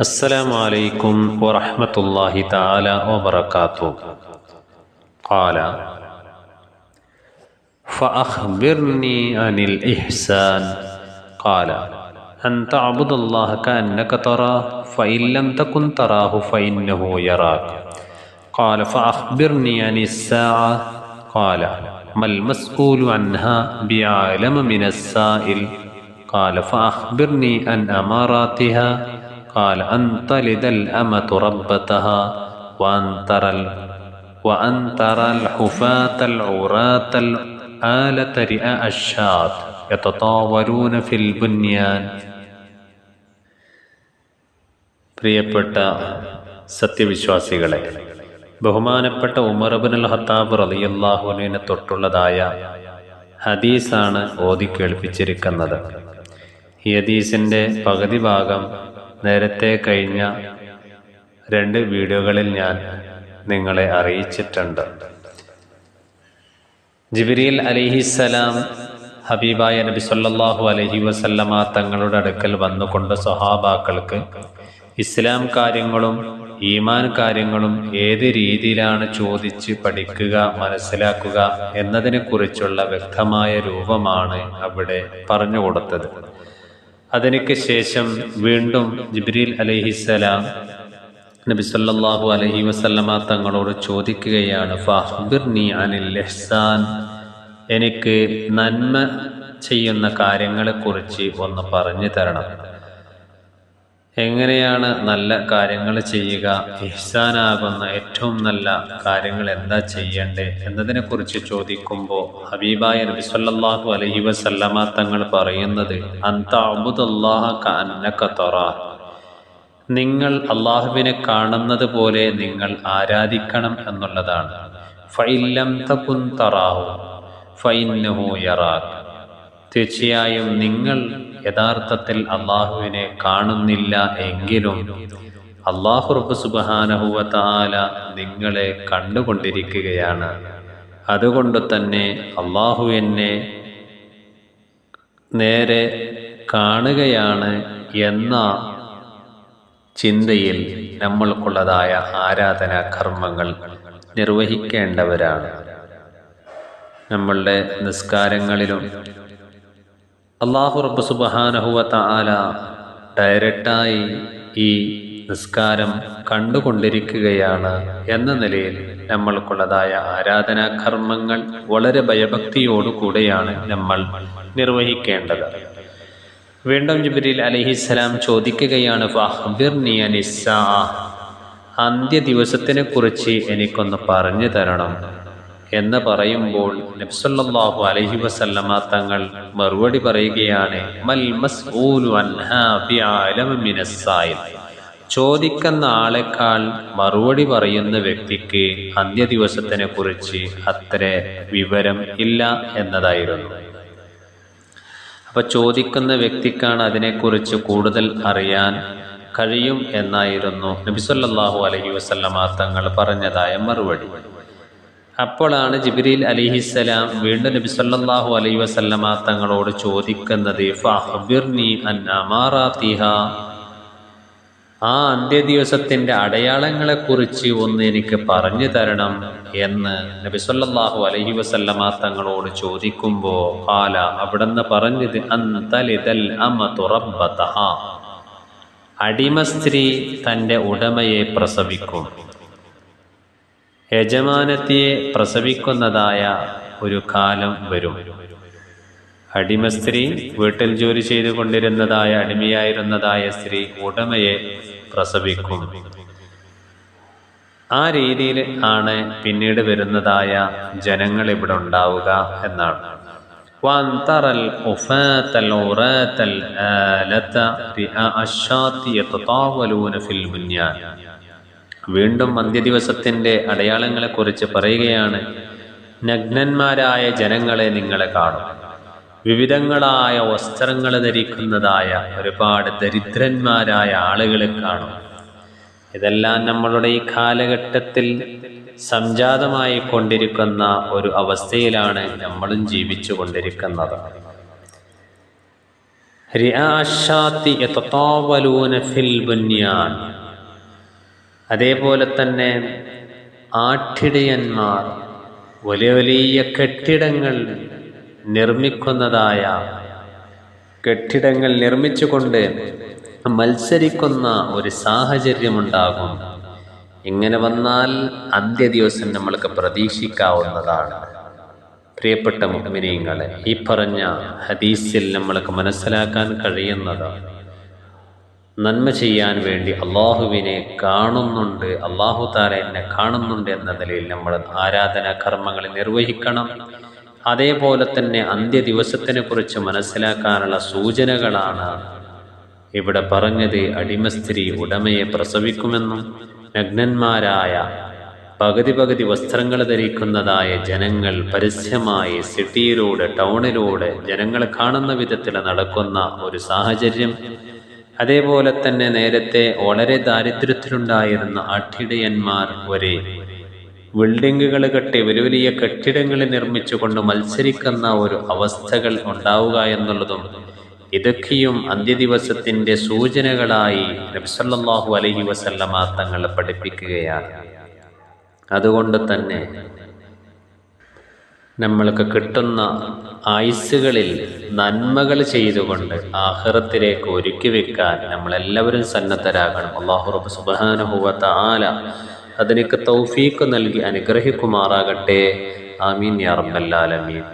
السلام عليكم ورحمة الله تعالى وبركاته. قال: فأخبرني عن الإحسان. قال: أن تعبد الله كأنك تراه فإن لم تكن تراه فإنه يراك. قال: فأخبرني عن الساعة. قال: ما المسؤول عنها بأعلم من السائل. قال: فأخبرني عن أماراتها. قال: أن تلد الأمة ربتها وأن ترى الحفاة العراة الآلة رئاء الشاة يتطاولون في البنيان. പ്രിയപ്പെട്ട സത്യവിശ്വാസികളെ, ബഹുമാനപ്പെട്ട ഉമർ ഇബ്നുൽ ഖത്താബ് റളിയല്ലാഹു അൻഹുവിനെ തൊട്ടുള്ളതായ ഹദീസാണ് ഓതി കേൾപ്പിച്ചിരിക്കുന്നത്. ഈ ഹദീസിൻ്റെ പകുതി ഭാഗം നേരത്തെ കഴിഞ്ഞ 2 വീഡിയോകളിൽ ഞാൻ നിങ്ങളെ അറിയിച്ചിട്ടുണ്ട്. ജിബ്രീൽ അലൈഹിസ്സലാം ഹബീബായ നബി സല്ലല്ലാഹു അലൈഹി വസല്ലമ തങ്ങളുടെ അടുക്കൽ വന്നുകൊണ്ട് സ്വഹാബാക്കൾക്ക് ഇസ്ലാം കാര്യങ്ങളും ഈമാൻ കാര്യങ്ങളും ഏത് രീതിയിലാണ് ചോദിച്ച് പഠിക്കുക, മനസ്സിലാക്കുക എന്നതിനെക്കുറിച്ചുള്ള വ്യക്തമായ രൂപമാണ് അവിടെ പറഞ്ഞു കൊടുത്തത്. അതിനു ശേഷം വീണ്ടും ജിബ്രീൽ അലൈഹിസ്സലാം നബി സല്ലല്ലാഹു അലൈഹി വസല്ലമ തങ്ങളോട് ചോദിക്കുകയാണ്, ഫഅഖ്ബിർനി അനിൽ ഇഹ്സാൻ, എനിക്ക് നന്മ ചെയ്യുന്ന കാര്യങ്ങളെക്കുറിച്ച് ഒന്ന് പറഞ്ഞു തരണം. എങ്ങനെയാണ് നല്ല കാര്യങ്ങൾ ചെയ്യുക, ഇഹ്സാനാകുന്ന ഏറ്റവും നല്ല കാര്യങ്ങൾ എന്താ ചെയ്യേണ്ടേ എന്നതിനെക്കുറിച്ച് ചോദിക്കുമ്പോൾ ഹബീബായ നബി സല്ലല്ലാഹു അലൈഹി വസല്ലമ തങ്ങൾ പറയുന്നത്, അൻത അബ്ദുല്ലാഹ കഅന്നക തറാഹ്, നിങ്ങൾ അള്ളാഹുവിനെ കാണുന്നത് പോലെ നിങ്ങൾ ആരാധിക്കണം എന്നുള്ളതാണ്. ഫഇൻ ലം തകുൻ തറാഹു ഫഇന്നഹു യറാക്, തീർച്ചയായും നിങ്ങൾ യഥാർത്ഥത്തിൽ അള്ളാഹുവിനെ കാണുന്നില്ല എങ്കിലും അല്ലാഹു റബ്ബ് സുബ്ഹാനഹു വ തആല നിങ്ങളെ കണ്ടുകൊണ്ടിരിക്കുകയാണ്. അതുകൊണ്ട് തന്നെ അള്ളാഹു എന്നെ നേരെ കാണുകയാണ് എന്ന ചിന്തയിൽ നമ്മൾക്കുള്ളതായ ആരാധനാ കർമ്മങ്ങൾ നിർവഹിക്കേണ്ടവരാണ്. നമ്മളുടെ നിസ്കാരങ്ങളിലും അല്ലാഹു റബ്ബ് സുബ്ഹാനഹു വ തആല ഡയറക്റ്റായി ഈ നിസ്കാരം കണ്ടുകൊണ്ടിരിക്കുകയാണ് എന്ന നിലയിൽ നമ്മൾക്കുള്ളതായ ആരാധനാ കർമ്മങ്ങൾ വളരെ ഭയഭക്തിയോടുകൂടെയാണ് നമ്മൾ നിർവഹിക്കേണ്ടത്. വീണ്ടും ജിബ്രീൽ അലൈഹിസ്സലാം ചോദിക്കുകയാണ്, ഫഅഖ്ബിർനി അനിസ്സാഅ, അന്ത്യദിവസത്തിനെ കുറിച്ച് എനിക്കൊന്ന് പറഞ്ഞു തരണം എന്ന് പറയുമ്പോൾ നബി സല്ലല്ലാഹു അലൈഹി വസല്ലമ തങ്ങൾ മറുപടി പറയുകയാണ്, മൽ മസ്ഊലു അൻഹാ ബിഅലമ മിനസ്സായിൽ, ചോദിക്കുന്ന ആളെക്കാൾ മറുപടി പറയുന്ന വ്യക്തിക്ക് അന്ത്യദിവസത്തിനെ കുറിച്ച് അത്ര വിവരം ഇല്ല എന്നതായിരുന്നു. അപ്പൊ ചോദിക്കുന്ന വ്യക്തിക്കാണ് അതിനെക്കുറിച്ച് കൂടുതൽ അറിയാൻ കഴിയും എന്നായിരുന്നു നബി സല്ലല്ലാഹു അലൈഹി വസല്ലമ തങ്ങൾ പറഞ്ഞതായ മറുപടി. അപ്പോഴാണ് ജിബ്രീൽ അലൈഹിസ്സലാം വീണ്ടും നബി സല്ലല്ലാഹു അലൈഹി വസല്ലമ തങ്ങളോട് ചോദിക്കുന്നത്, ഫഅഖ്ബിർനി അൻ അമാറാതിഹാ, ആ അന്ത്യദിവസത്തിന്റെ അടയാളങ്ങളെക്കുറിച്ച് ഒന്ന് എനിക്ക് പറഞ്ഞു തരണം എന്ന് നബി സല്ലല്ലാഹു അലൈഹി വസല്ലമ തങ്ങളോട് ചോദിക്കുമ്പോൾ ഖാല, അവിടുന്ന് പറഞ്ഞത്, അൻ തലിദൽ അമതു റബ്ബതഹാ, അടിമ സ്ത്രീ തൻ്റെ ഉടമയെ പ്രസവിക്കും. യജമാനത്തിയെ പ്രസവിക്കുന്നതായ ഒരു കാലം വരും. അടിമ സ്ത്രീ, വീട്ടിൽ ജോലി ചെയ്തുകൊണ്ടിരുന്നതായ അടിമയായിരുന്നതായ സ്ത്രീ ഉടമയെ പ്രസവിക്കും. ആ രീതിയിൽ ആണ് പിന്നീട് വരുന്നതായ ജനങ്ങൾ ഇവിടെ ഉണ്ടാവുക എന്നാണ്. വൻതറൽ ഉഫാതൽ ഉറാതൽ ആലത റിആ അശ്ശാത്തി യതതാവലൂന ഫിൽ ബുന്യാൻ. വീണ്ടും അന്ത്യദിവസത്തിന്റെ അടയാളങ്ങളെക്കുറിച്ച് പറയുകയാണ്, നഗ്നന്മാരായ ജനങ്ങളെ നിങ്ങളെ കാണും, വിവിധങ്ങളായ വസ്ത്രങ്ങൾ ധരിക്കുന്നതായ ഒരുപാട് ദരിദ്രന്മാരായ ആളുകളെ കാണും. ഇതെല്ലാം നമ്മളുടെ ഈ കാലഘട്ടത്തിൽ സംജാതമായി കൊണ്ടിരിക്കുന്ന ഒരു അവസ്ഥയിലാണ് നമ്മളും ജീവിച്ചു കൊണ്ടിരിക്കുന്നത്. റിആഅശ്ശാത്തി യതതാവലൂന ഫിൽ ബുന്യാൻ. അതേപോലെ തന്നെ ആട്ടിടയന്മാർ വലിയ വലിയ കെട്ടിടങ്ങൾ നിർമ്മിച്ചുകൊണ്ട് മത്സരിക്കുന്ന ഒരു സാഹചര്യമുണ്ടാകും. ഇങ്ങനെ വന്നാൽ അന്ത്യദിവസം നമ്മൾക്ക് പ്രതീക്ഷിക്കാവുന്നതാണ്. പ്രിയപ്പെട്ട മുഅ്മിനീങ്ങളെ, ഈ പറഞ്ഞ ഹദീസിൽ നമ്മൾക്ക് മനസ്സിലാക്കാൻ കഴിയുന്നതാണ്, നന്മ ചെയ്യാൻ വേണ്ടി അള്ളാഹുവിനെ കാണുന്നുണ്ട്, അള്ളാഹു തആല എന്നെ കാണുന്നുണ്ട് എന്ന നിലയിൽ നമ്മൾ ആരാധനാ കർമ്മങ്ങൾ നിർവഹിക്കണം. അതേപോലെ തന്നെ അന്ത്യദിവസത്തിനെ കുറിച്ച് മനസ്സിലാക്കാനുള്ള സൂചനകളാണ് ഇവിടെ പറഞ്ഞത്. അടിമസ്ത്രീ ഉടമയെ പ്രസവിക്കുമെന്നും നഗ്നന്മാരായ പകുതി വസ്ത്രങ്ങൾ ധരിക്കുന്നതായ ജനങ്ങൾ പരസ്യമായി സിറ്റിയിലൂടെ, ടൗണിലൂടെ ജനങ്ങൾ കാണുന്ന വിധത്തിൽ നടക്കുന്ന ഒരു സാഹചര്യം. അതേപോലെ തന്നെ നേരത്തെ വളരെ ദാരിദ്ര്യത്തിലുണ്ടായിരുന്ന ആട്ടിടയന്മാർ വരെ ബിൽഡിങ്ങുകൾ കെട്ടി വലിയ വലിയ കെട്ടിടങ്ങൾ നിർമ്മിച്ചുകൊണ്ട് മത്സരിക്കുന്ന ഒരു അവസ്ഥകൾ ഉണ്ടാവുക എന്നുള്ളതും ഇതൊക്കെയും അന്ത്യദിവസത്തിന്റെ സൂചനകളായി നബി സല്ലല്ലാഹു അലൈഹി വസല്ലമ തങ്ങൾ പഠിപ്പിക്കുകയാണ്. അതുകൊണ്ട് തന്നെ നമ്മൾക്ക് കിട്ടുന്ന ആയുസ്സുകളിൽ നന്മകൾ ചെയ്തുകൊണ്ട് ആഖിറത്തിലേക്ക് ഒരുക്കി വെക്കാൻ നമ്മളെല്ലാവരും സന്നദ്ധരാകണം. അല്ലാഹു റബ്ബ് സുബ്ഹാനഹു വ തആല അതിനൊക്കെ തൗഫീഖ് നൽകി അനുഗ്രഹിക്കുമാറാകട്ടെ. ആമീൻ യാ റബ്ബൽ ആലമീൻ.